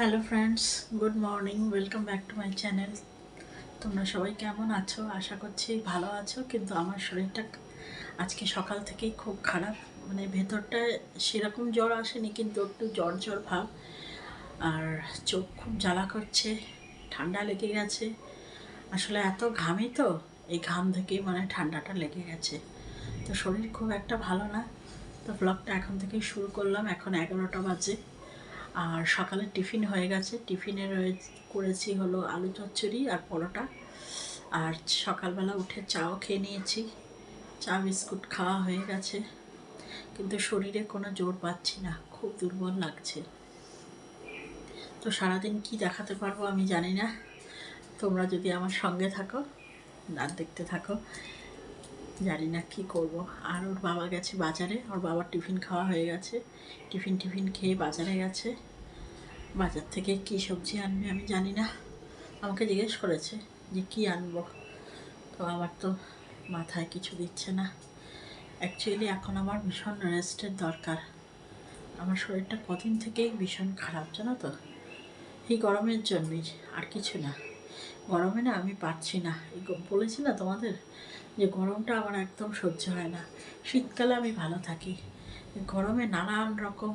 Hello friends, good morning, welcome back to my channel. তোমরা সবাই কেমন আছো? আশা করছি ভালো আছো। কিন্তু আমার শরীরটা আজকে সকাল থেকেই খুব খারাপ। মানে ভেতরটায় সেরকম জ্বর আসেনি, কিন্তু একটু জ্বর জ্বর ভাব। আর চোখ খুব জ্বালা করছে, ঠান্ডা লেগে গেছে। আসলে এত ঘামি তো, এই ঘাম থেকেই মানে ঠান্ডাটা লেগে গেছে। তো শরীর খুব একটা ভালো না। তো ব্লগটা এখন থেকেই শুরু করলাম। এখন 11টা বাজে। আর সকালে টিফিন হয়ে গেছে। টিফিনে করেছি হলো আলু চচ্চড়ি আর পরোটা। আর সকালবেলা উঠে চাও খেয়ে নিয়েছি। চা বিস্কুট খাওয়া হয়ে গেছে, কিন্তু শরীরে কোনো জোর পাচ্ছি না, খুব দুর্বল লাগছে। তো সারাদিন কি দেখাতে পারবো আমি জানি না। তোমরা যদি আমার সঙ্গে থাকো আর দেখতে থাকো, জানি না কি করব। আর ওর বাবা গেছে বাজারে, ওর বাবার টিফিন খাওয়া হয়ে গেছে। টিফিন খেয়ে বাজারে গেছে। বাজার থেকে কী সবজি আনবে আমি জানি না। আমাকে জিজ্ঞেস করেছে যে কী আনবো, তো আমার তো মাথায় কিছু দিচ্ছে না। অ্যাকচুয়ালি এখন আমার ভীষণ রেস্টের দরকার। আমার শরীরটা কদিন থেকেই ভীষণ খারাপ, জানো তো। এই গরমের জন্যই, আর কিছু না। গরমে না আমি পারছি না। বলেছি না তোমাদের যে গরমটা আমার একদম সহ্য হয় না। শীতকালে আমি ভালো থাকি, গরমে নানান রকম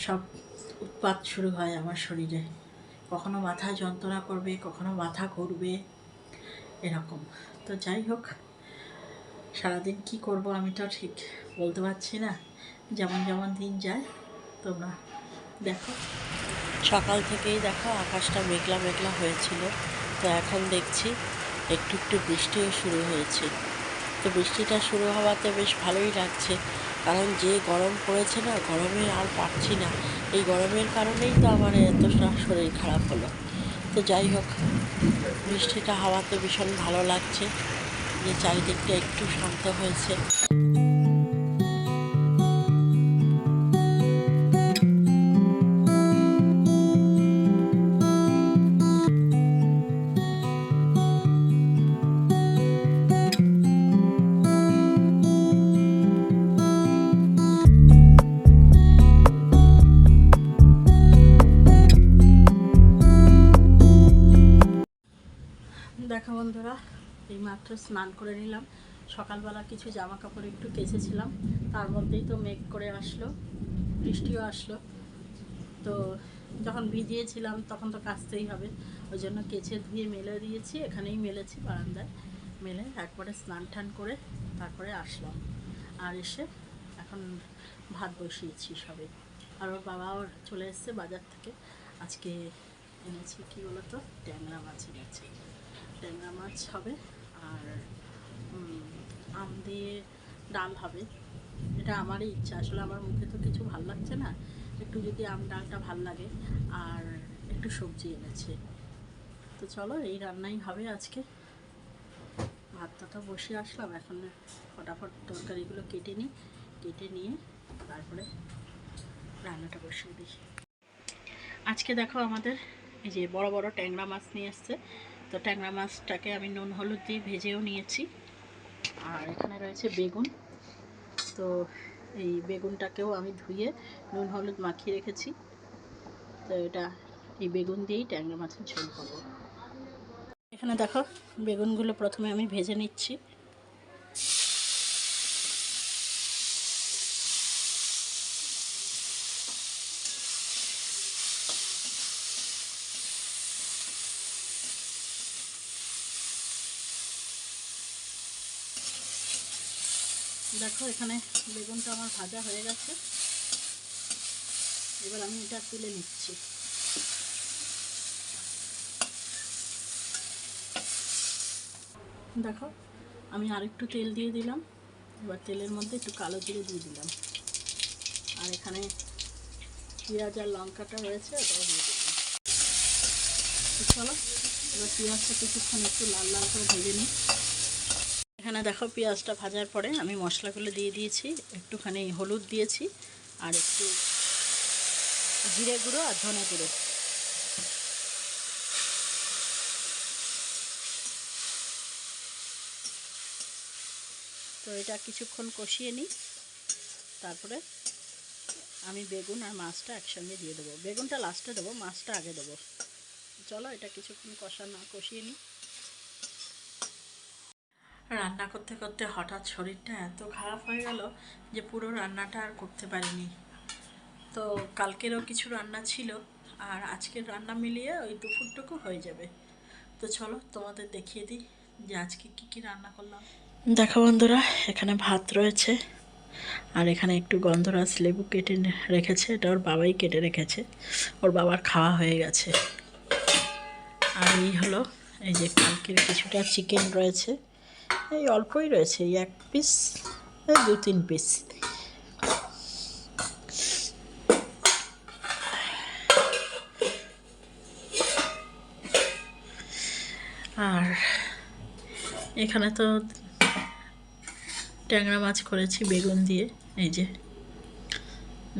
সব উৎপাত শুরু হয় আমার শরীরে। কখনো মাথায় যন্ত্রণা করবে, কখনো মাথা ঘুরবে, এরকম। তো যাই হোক, সারাদিন কি করব আমি তো ঠিক বলতে পারছি না। যেমন যেমন দিন যায় তোমরা দেখো। সকাল থেকেই দেখো আকাশটা মেঘলা মেঘলা হয়েছিল, তো এখন দেখছি একটু একটু বৃষ্টিও শুরু হয়েছে। তো বৃষ্টিটা শুরু হওয়াতে বেশ ভালোই লাগছে, কারণ যে গরম পড়েছে না, গরমে আর পারছি না। এই গরমের কারণেই তো আমার এতটা শরীর খারাপ হলো। তো যাই হোক, বৃষ্টিটা হাওয়াতে ভীষণ ভালো লাগছে, যে চারিদিকটা একটু শান্ত হয়েছে। দেখো বন্ধুরা, এইমাত্র স্নান করে নিলাম। সকালবেলা কিছু জামা কাপড় একটু কেচেছিলাম, তার মধ্যেই তো মেঘ করে আসলো, বৃষ্টিও আসলো। তো যখন ভিজিয়েছিলাম তখন তো কাচতেই হবে, ওই জন্য কেচে ধুয়ে মেলে দিয়েছি। এখানেই মেলেছি, বারান্দায় মেলে একবারে স্নান টান করে তারপরে আসলাম। আর এসে এখন ভাত বসিয়েছি সবে। আর ওর বাবাও চলে এসছে বাজার থেকে। আজকে এনেছি কী বলতো, ট্যাংরা মাছ এনেছি। ট্যাংরা মাছ হবে, আর আম দিয়ে ডাল হবে। এটা আমারই ইচ্ছা, আসলে আমার মুখে তো কিছু ভাল লাগছে না, একটু যদি আম ডালটা ভাল লাগে। আর একটু সবজি এনেছে। তো চলো, এই রান্নাই হবে আজকে। ভাতটা বসে আসলাম, এখন ফটাফট তরকারিগুলো কেটে নিই, কেটে নিয়ে তারপরে রান্নাটা বসিয়ে দিই। আজকে দেখো আমাদের এই যে বড় বড় ট্যাংরা মাছ নিয়ে এসছে। তো ট্যাংরা মাছটাকে আমি নুন হলুদ দিয়ে ভেজেও নিয়েছি। আর এখানে রয়েছে বেগুন। তো এই বেগুনটাকেও আমি ধুয়ে নুন হলুদ মাখিয়ে রেখেছি। তো এটা এই বেগুন দিয়েই ট্যাংরা মাছের ঝোল করব। এখানে দেখো, বেগুনগুলো প্রথমে আমি ভেজে নিচ্ছি। দেখো, এখানে বেগুনটা আমার ভাজা হয়ে গেছে। এবার আমি এটা তুলে নিচ্ছি। দেখো, আমি আরেকটু তেল দিয়ে দিলাম। এবার তেলের মধ্যে একটু কালো জিরে দিয়ে দিলাম। আর এখানে পেঁয়াজ আর লঙ্কাটা রয়েছে, ওটাও দিয়ে দিলাম। চলো, এবার পেঁয়াজটা কিছুক্ষণ একটু লাল লাল করে ভেজে নিই। এখানে দেখো, পেঁয়াজটা ভাজার পরে আমি মশলাগুলো দিয়ে দিয়েছি। একটুখানি হলুদ দিয়েছি, আর একটু জিরে গুঁড়ো আর ধনে গুঁড়ো। তো এটা কিছুক্ষণ কষিয়ে নিই, তারপরে আমি বেগুন আর মাছটা একসঙ্গে দিয়ে দেবো। বেগুনটা লাস্টে দেবো, মাছটা আগে দেবো। চলো এটা কিছুক্ষণ কষিয়ে নিই। রান্না করতে করতে হঠাৎ শরীরটা এত খারাপ হয়ে গেল যে পুরো রান্নাটা আর করতে পারিনি। তো কালকেরও কিছু রান্না ছিল, আর আজকের রান্না মিলিয়ে ওই দুপুরটুকু হয়ে যাবে। তো চলো তোমাদের দেখিয়ে দিই যে আজকে কি কি রান্না করলাম। দেখো বন্ধুরা, এখানে ভাত রয়েছে, আর এখানে একটু গন্ধরাজ লেবু কেটে রেখেছে, এটা ওর বাবাই কেটে রেখেছে, ওর বাবার খাওয়া হয়ে গেছে। আর এই হলো, এই যে কালকের কিছুটা চিকেন রয়েছে, এই অল্পই রয়েছে, এই 1 পিস, এই 2-3 পিস। আর এখানে তো ট্যাংরা মাছ করেছি বেগুন দিয়ে, এই যে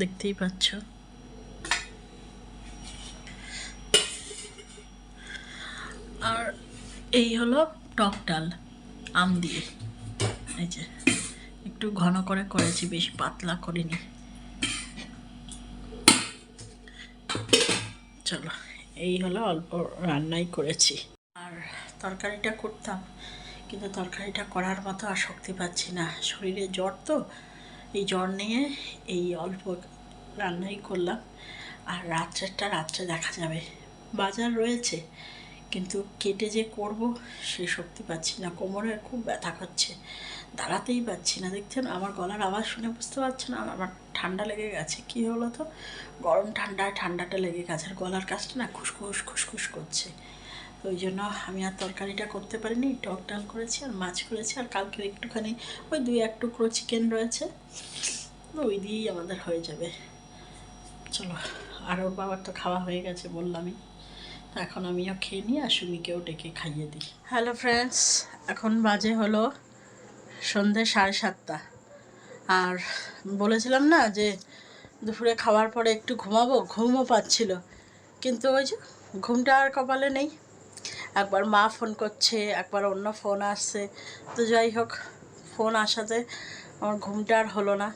দেখতেই পাচ্ছ। আর এই হলো টক ডাল আম দিয়ে, এই যে একটু ঘন করে করেছি, বেশি পাতলা করিনি। চলো, এই হলো অল্প রান্নাই করেছি। আর তরকারিটা করতাম, কিন্তু তরকারিটা করার মতো আর শক্তি পাচ্ছি না, শরীরে জ্বর তো, এই জ্বর নিয়ে এই অল্প রান্নাই করলাম। আর রাত্রে দেখা যাবে, বাজার রয়েছে, কিন্তু কেটে যে করব সে শক্তি পাচ্ছি না, কোমরের খুব ব্যথা করছে, দাঁড়াতেই পাচ্ছি না। দেখছেন আমার গলার আওয়াজ শুনে বুঝতে পারছে না আমার ঠান্ডা লেগে গেছে। কি হলো তো, গরম ঠান্ডাটা লেগে গেছে, আর গলার কাছটা না খুসখুস করছে। তো ওই জন্য আমি আর তরকারিটা করতে পারিনি, টক ডাল করেছি আর মাছ করেছি, আর কালকের একটুখানি ওই 2-1 টুকরো চিকেন রয়েছে, ওই দিয়েই আমাদের হয়ে যাবে। চলো, আর ওর বাবার তো খাওয়া হয়ে গেছে বললামই, তো এখন আমিও খেয়ে নিই আর সুমিকেও ডেকে খাইয়ে দিই। হ্যালো ফ্রেন্ডস, এখন বাজে হলো সন্ধ্যে 7:30। আর বলেছিলাম না যে দুপুরে খাওয়ার পরে একটু ঘুমাবো, ঘুমও পাচ্ছিল, কিন্তু ওই যে ঘুমটা আর কপালে নেই। একবার মা ফোন করছে, একবার অন্য ফোন আসছে, তো যাই হোক ফোন আসাতে আমার ঘুমটা আর হলো না।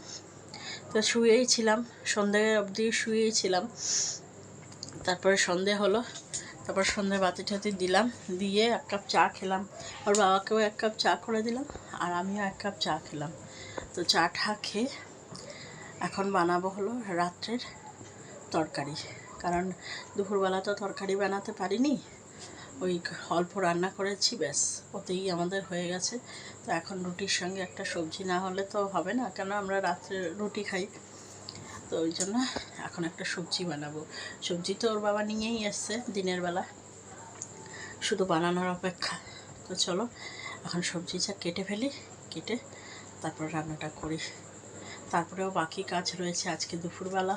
তো শুয়েই ছিলাম, সন্ধে অবধি শুয়েই ছিলাম। তারপরে সন্ধে হলো, তারপর সন্ধে বাতি ঠাতি দিলাম, দিয়ে 1 কাপ চা খেলাম, ওর বাবাকেও 1 কাপ চা করে দিলাম, আর আমিও 1 কাপ চা খেলাম। তো চা খেয়ে এখন বানাবো হলো রাত্রের তরকারি, কারণ দুপুরবেলা তো তরকারি বানাতে পারিনি, ওই অল্প রান্না করেছি, ব্যাস ওতেই আমাদের হয়ে গেছে। তো এখন রুটির সঙ্গে একটা সবজি না হলে তো হবে না, কেন আমরা রাত্রে রুটি খাই, তো ওই জন্য এখন একটা সবজি বানাবো। সবজি তো ওর বাবা নিয়েই এসছে দিনের বেলা, শুধু বানানোর অপেক্ষা। তো চলো এখন সবজিটা কেটে ফেলি, কেটে তারপর রান্নাটা করি। তারপরেও বাকি কাজ রয়েছে। আজকে দুপুরবেলা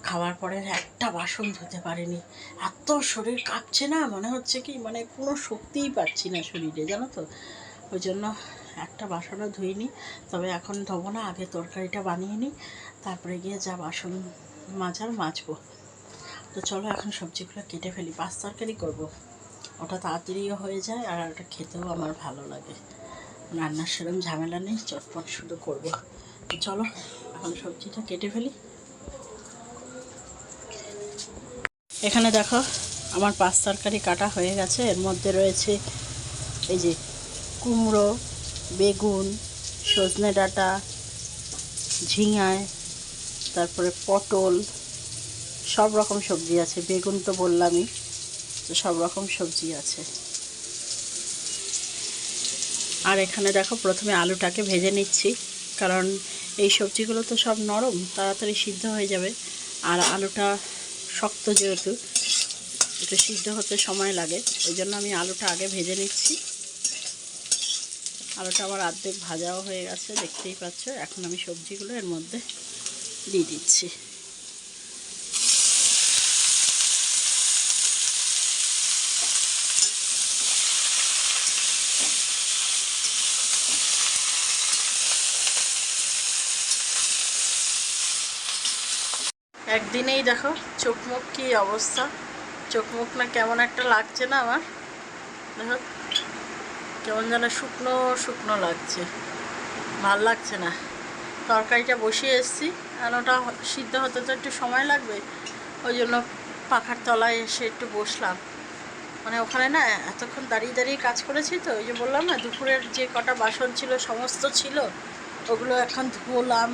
খাওয়ার পরে একটা বাসন ধুতে পারিনি, এত শরীর কাঁপছে না, মনে হচ্ছে কি মানে কোনো শক্তিই পাচ্ছি না শরীরে, জানো তো, ওই জন্য একটা বাসনও ধুইনি। তবে এখন ধোবো না, আগে তরকারিটা বানিয়ে নিই, তারপরে গিয়ে যা বাসন মাজবো। তো চলো এখন সবজিগুলো কেটে ফেলি, 5 তরকারি করবো, ওটা তাড়াতাড়িও হয়ে যায়, আর ওটা খেতেও আমার ভালো লাগে, রান্নার সেরকম ঝামেলা নেই, চটপট শুধু করবো। তো চলো এখন সবজিটা কেটে ফেলি। এখানে দেখো আমার 5 তরকারি কাটা হয়ে গেছে, এর মধ্যে রয়েছে এই যে কুমড়ো, বেগুন, সজনে ডাঁটা, ঝিঙায়, তারপরে পটল, সব রকম সবজি আছে, বেগুন তো বললামই, তো সব রকম সবজি আছে। আর এখানে দেখো প্রথমে আলুটাকে ভেজে নিচ্ছি, কারণ এই সবজিগুলো তো সব নরম, তাড়াতাড়ি সিদ্ধ হয়ে যাবে, আর আলুটা শক্ত যেহেতু একটু সিদ্ধ হতে সময় লাগে, ওই জন্য আমি আলুটা আগে ভেজে নিচ্ছি। আলুটা আমার অর্ধেক ভাজাও হয়ে গেছে, দেখতেই পাচ্ছ। এখন আমি সবজিগুলো এর মধ্যে দিয়ে দিচ্ছি। একদিনেই দেখো চোখ মুখ কী অবস্থা, চোখ মুখ না কেমন একটা লাগছে না আমার, দেখো কেমন যেন শুকনো শুকনো লাগছে, ভাল লাগছে না। তরকারিটা বসিয়ে এসেছি, আর ওটা সিদ্ধ হতে তো একটু সময় লাগবে, ওই জন্য পাখার তলায় এসে একটু বসলাম। মানে ওখানে না এতক্ষণ দাঁড়িয়ে দাঁড়িয়ে কাজ করেছি তো, ওই যে বললাম না দুপুরের যে কটা বাসন ছিল সমস্ত ছিল, ওগুলো এখন ধুলাম,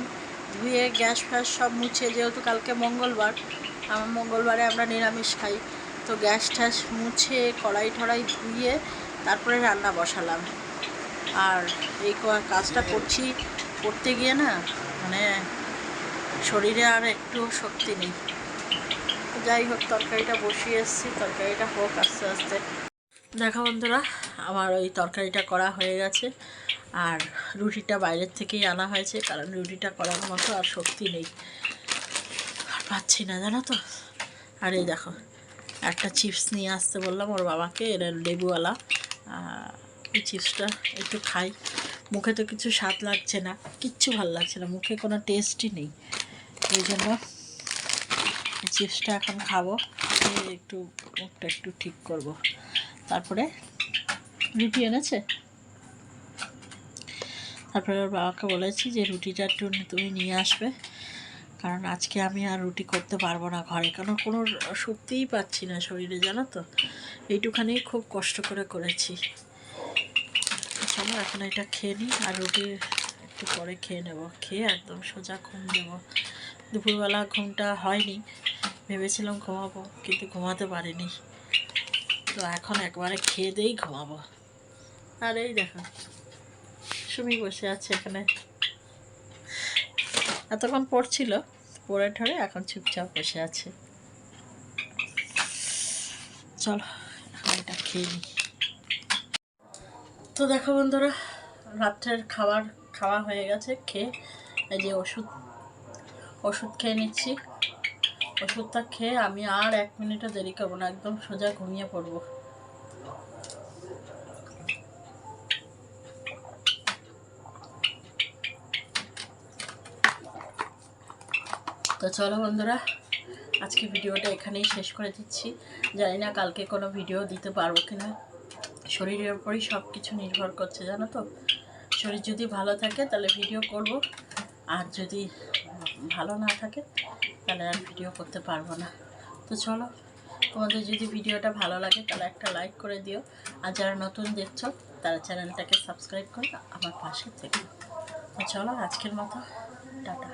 ধুয়ে গ্যাস ফ্যাস সব মুছে, যেহেতু কালকে মঙ্গলবার, মঙ্গলবারে আমরা নিরামিষ খাই, তো গ্যাস ট্যাস মুছে কড়াই টড়াই ধুয়ে তারপরে রান্না বসালাম। আর এই কাজটা করতে গিয়ে না মানে শরীরে আর একটু শক্তি নেই। যাই হোক, তরকারিটা বসিয়ে এসেছি, তরকারিটা হোক আস্তে আস্তে। দেখো বন্ধুরা, আমার ওই তরকারিটা করা হয়ে গেছে, আর রুটিটা বাইরের থেকেই আনা হয়েছে, কারণ রুটিটা করার মতো আর শক্তি নেই, আর পাচ্ছি না জানো তো। আর এই দেখো, একটা চিপস নিয়ে আসতে বললাম ওর বাবাকে, এর লেবুওয়ালা। এই চিপসটা একটু খাই, মুখে তো কিছু স্বাদ লাগছে না, কিচ্ছু ভালো লাগছে না, মুখে কোনো টেস্টই নেই, এই জন্য চিপসটা এখন খাবো, একটু মুখটা একটু ঠিক করব। তারপরে রুটি এনেছে, তারপরে ওর বাবাকে বলেছি যে রুটিটা একটু তুমি নিয়ে আসবে, কারণ আজকে আমি আর রুটি করতে পারবো না ঘরে, কারণ কোনো শক্তিই পাচ্ছি না শরীরে জানো তো, এইটুখানি খুব কষ্ট করে করেছি। চলো এখন এটা খেয়ে নিই, আর রুটি একটু পরে খেয়ে নেব, খেয়ে একদম সোজা ঘুম দেবো। দুপুরবেলা ঘুমটা হয়নি, ভেবেছিলাম ঘুমাবো, কিন্তু ঘুমাতে পারিনি, তো এখন একবারে খেয়ে দিয়েই ঘুমাবো। আর এই দেখো সুমি বসে আছে এখানে, এতক্ষণ পড়ছিল, পড়ে ঠরে এখন চুপচাপ বসে আছে। চলো এখন এটা খেয়ে নিই। তো দেখো বন্ধুরা, রাত্রের খাওয়া হয়ে গেছে, খেয়ে এই যে ওষুধ খেয়ে নিচ্ছি। ওষুধটা খেয়ে আমি আর 1 মিনিটও দেরি করবো না, একদম সোজা ঘুমিয়ে পড়বো। তো চলো বন্ধুরা, আজকে ভিডিওটা এখানেই শেষ করে দিচ্ছি। জানি না কালকে কোনো ভিডিও দিতে পারবো কিনা, শরীরের উপরই সব কিছু নির্ভর করছে জানো তো। শরীর যদি ভালো থাকে তাহলে ভিডিও করব, আর যদি ভালো না থাকে তাহলে আর ভিডিও করতে পারবো না। তো চলো, তোমাদের যদি ভিডিওটা ভালো লাগে তাহলে একটা লাইক করে দিও, আর যারা নতুন দেখছো তারা চ্যানেলটাকে সাবস্ক্রাইব করে আমার পাশে থেকো। তো চলো আজকের মতো টাটা।